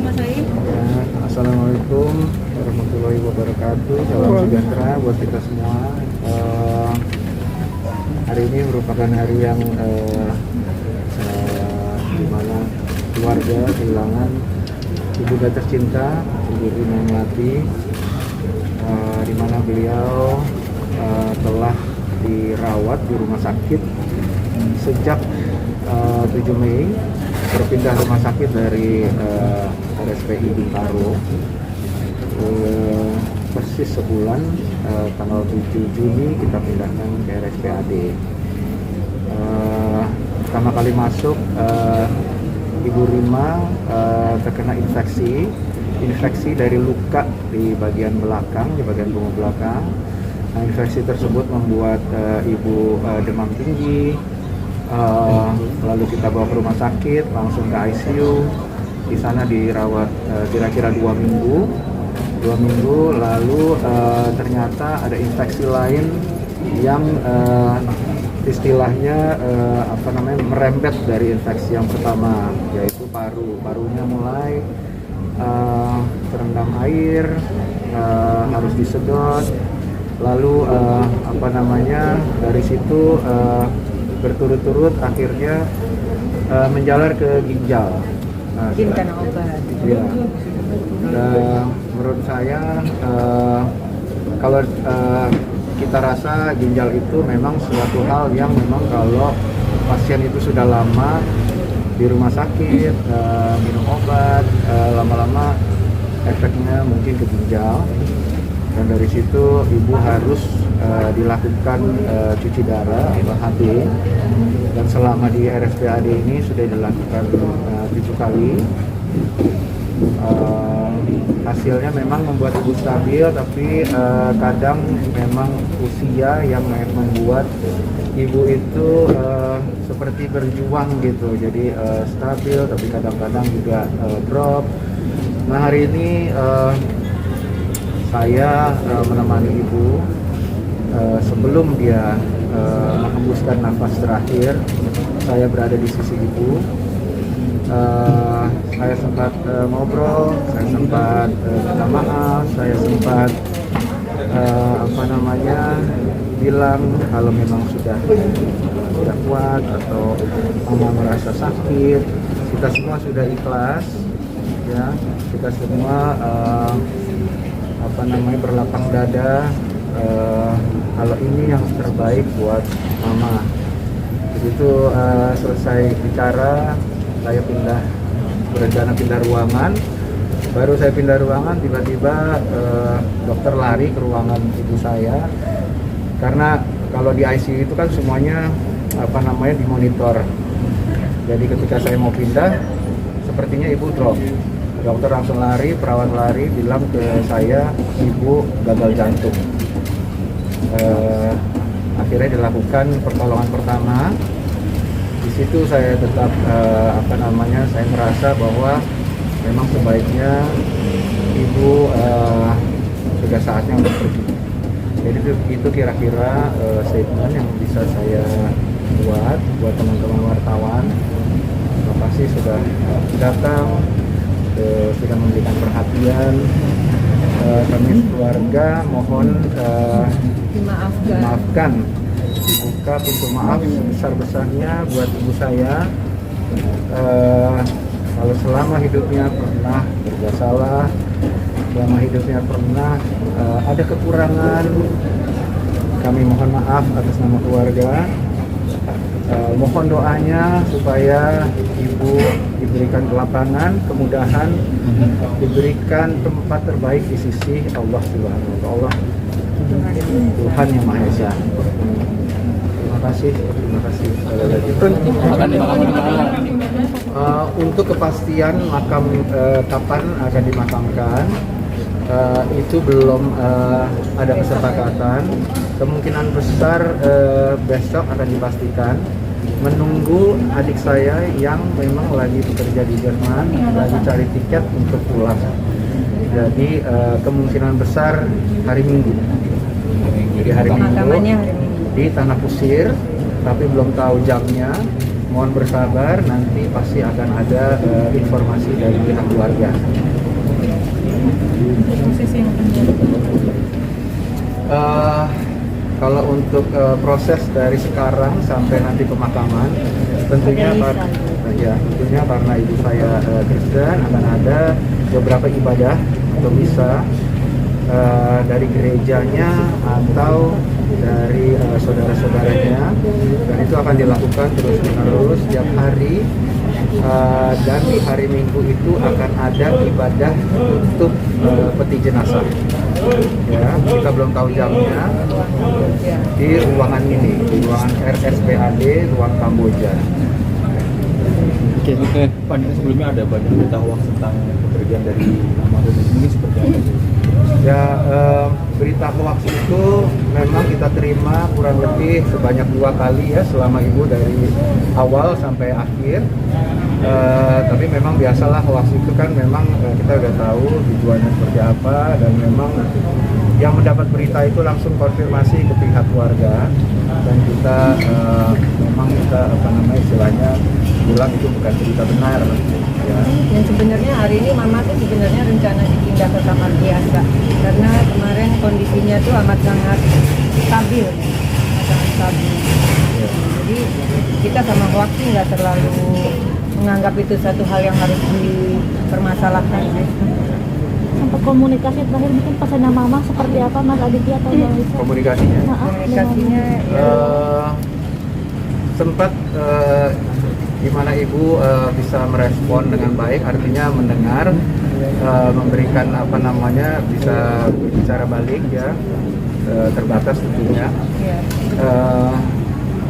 Mas Aim. Ya, Assalamualaikum warahmatullahi wabarakatuh. Salam sejahtera buat kita semua. Hari ini merupakan hari yang di mana keluarga kehilangan ibu kita tercinta, Ibu Rima Melati, di mana beliau telah dirawat di rumah sakit sejak 7 Mei, berpindah rumah sakit dari RSPI Bintaro, persis sebulan, tanggal 7 Juni kita pindahkan ke RSPAD. Pertama kali masuk, Ibu Rima terkena infeksi dari luka di bagian belakang, di bagian punggung belakang. Nah, infeksi tersebut membuat Ibu demam tinggi. Lalu kita bawa ke rumah sakit, langsung ke ICU. Di sana dirawat kira-kira 2 minggu. Lalu ternyata ada infeksi lain yang istilahnya merembet dari infeksi yang pertama, yaitu parunya mulai terendam air, harus disedot. Lalu dari situ berturut-turut akhirnya menjalar ke ginjal. Mungkin karena obat. Ya. Menurut saya kalau kita rasa ginjal itu memang suatu hal yang memang kalau pasien itu sudah lama di rumah sakit, minum obat, lama-lama efeknya mungkin ke ginjal. Dan dari situ ibu harus dilakukan cuci darah HB, dan selama di RSPAD ini sudah dilakukan 7 kali. Hasilnya memang membuat ibu stabil, tapi kadang memang usia yang membuat ibu itu seperti berjuang gitu, jadi stabil tapi kadang-kadang juga drop. Nah, hari ini saya menemani ibu sebelum dia menghembuskan nafas terakhir. Saya berada di sisi ibu. Saya sempat ngobrol, saya sempat minta maaf, saya sempat bilang kalau memang sudah tidak kuat atau mama merasa sakit, kita semua sudah ikhlas, ya, kita semua berlapang dada, kalau ini yang terbaik buat mama. Begitu selesai bicara, saya berencana pindah ruangan. Baru saya pindah ruangan, tiba-tiba dokter lari ke ruangan ibu saya, karena kalau di ICU itu kan semuanya dimonitor. Jadi ketika saya mau pindah, sepertinya ibu drop. Dokter langsung lari, perawat lari, bilang ke saya ibu gagal jantung. Akhirnya dilakukan pertolongan pertama. Di situ saya tetap saya merasa bahwa memang sebaiknya ibu sudah saatnya untuk pergi. Jadi itu kira-kira statement yang bisa saya buat teman-teman wartawan. Terima kasih sudah datang, sudah memberikan perhatian. Kami keluarga mohon dimaafkan. Dibuka pintu maaf sebesar-besarnya buat ibu saya. Kalau selama hidupnya pernah berbuat salah, selama hidupnya pernah ada kekurangan, kami mohon maaf atas nama keluarga. Mohon doanya supaya ibu diberikan kelapangan, kemudahan, diberikan tempat terbaik di sisi Allah Subhanahu wa Ta'ala, Tuhan yang Maha Esa. Terima kasih sekali lagi. Untuk kepastian makam kapan akan dimakamkan, itu belum ada kesepakatan. Kemungkinan besar besok akan dipastikan, menunggu adik saya yang memang lagi bekerja di Jerman, lagi cari tiket untuk pulang. Jadi kemungkinan besar hari Minggu. Jadi hari Minggu di Tanah Kusir, tapi belum tahu jamnya. mohon bersabar, nanti pasti akan ada informasi dari pihak keluarga. Posisi yang Kalau untuk proses dari sekarang sampai nanti pemakaman, tentunya tentunya karena ibu saya Kristen, akan ada beberapa ibadah atau misa dari gerejanya atau dari saudara-saudaranya, dan itu akan dilakukan terus-menerus setiap hari. Dan di hari Minggu itu akan ada ibadah untuk peti jenazah. Ya, kita belum tahu jamnya. Di ruangan ini, di ruangan RSPAD, ruang Kamboja. Oke, Pak, ini sebelumnya ada banyak berita hoax tentang kepergian dari almarhum ini seperti apa? Ya, berita hoax itu memang kita terima kurang lebih sebanyak 2 kali ya selama ibu dari awal sampai akhir. Tapi memang biasalah hoax itu kan memang kita udah tahu tujuannya seperti apa, dan memang yang mendapat berita itu langsung konfirmasi ke pihak keluarga, dan kita memang kita istilahnya bilang itu bukan berita benar ya. Dan sebenarnya hari ini mama tuh sebenarnya rencana dipindah ke kamar biasa karena kemarin kondisinya tuh amat sangat stabil, sangat stabil. Ya. Jadi kita sama hoax sih nggak terlalu menganggap itu satu hal yang harus dipermasalahkan sih. Sampai komunikasi terakhir mungkin pesannya mama seperti apa, Mas Aditya atau Mbak Lisa? Komunikasinya Komunikasinya sempat gimana ibu bisa merespon dengan baik, artinya mendengar, memberikan bisa berbicara balik ya, terbatas tentunya. ya.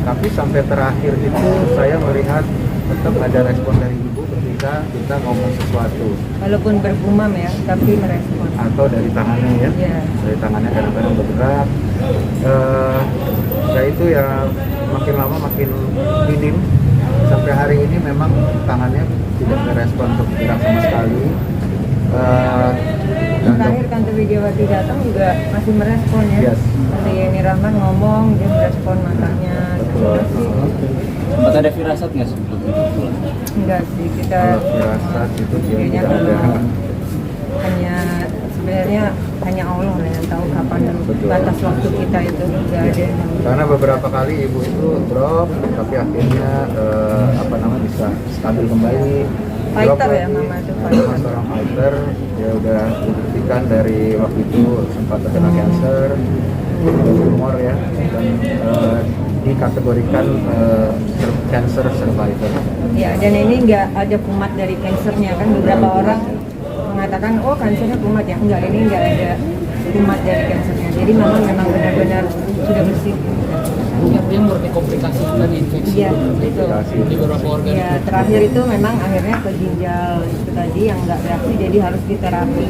Tapi sampai terakhir itu saya melihat tetap ada respon dari ibu ketika kita ngomong sesuatu, Walaupun bergumam ya, tapi merespon. atau dari tangannya ya, Iya. dari tangannya kadang-kadang bergerak. Ya itu ya makin lama makin minim. Sampai hari ini memang tangannya tidak merespon untuk bergerak sama sekali. Terakhir Tante Widiawati datang juga masih merespon ya. Yes. Tante Yeni Rahman ngomong, dia merespon matanya. Betul. Sempat ada firasat nggak sebelum itu? Enggak sih, kita Kalau firasat itu dia sebenarnya tidak ada. hanya sebenarnya hanya Allah lah yang tahu kapan Betul. batas waktu kita itu enggak ada. Karena beberapa kali ibu itu drop, tapi akhirnya bisa stabil kembali. Fighter Drop ya, lagi. Mama itu Mama fighter. seorang fighter, dia udah dibuktikan dari waktu itu sempat terkena cancer, tumor ya, dan dikategorikan cancer survivor. Ya, dan ini enggak ada kumat dari kansernya kan, beberapa orang mengatakan oh kansernya kumat ya, enggak, ini enggak ada kumat dari kansernya. Jadi memang benar-benar sudah bersih. Yang murni komplikasi tadi infeksi Iya, betul. di beberapa organ. Ya, terakhir itu memang akhirnya ke ginjal itu tadi yang nggak reaksi, jadi harus diterapi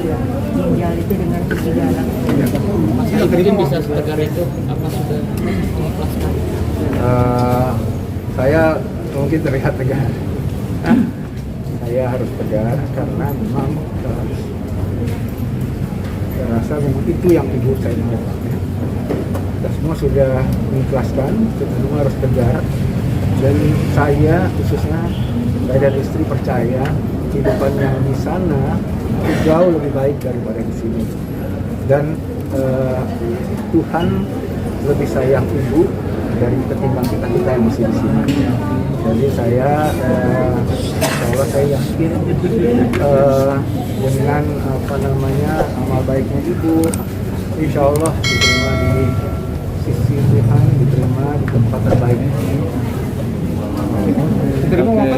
ginjal itu dengan cuci darah. Masih mungkin bisa setegar itu apa sudah mengikhlaskan? Saya mungkin terlihat tegar. Saya harus tegar karena memang saya rasa memang itu yang ibu saya mau. Kita semua sudah mengikhlaskan, kita semua harus tegar. Dan saya khususnya, saya dan istri percaya kehidupan yang di sana itu jauh lebih baik daripada di sini. Dan Tuhan lebih sayang ibu dari ketimbang kita yang masih di sini. Jadi saya, insya Allah saya yakin dengan amal baiknya ibu, insya Allah diterima di sisi Tuhan, diterima di tempat terbaik. Oke.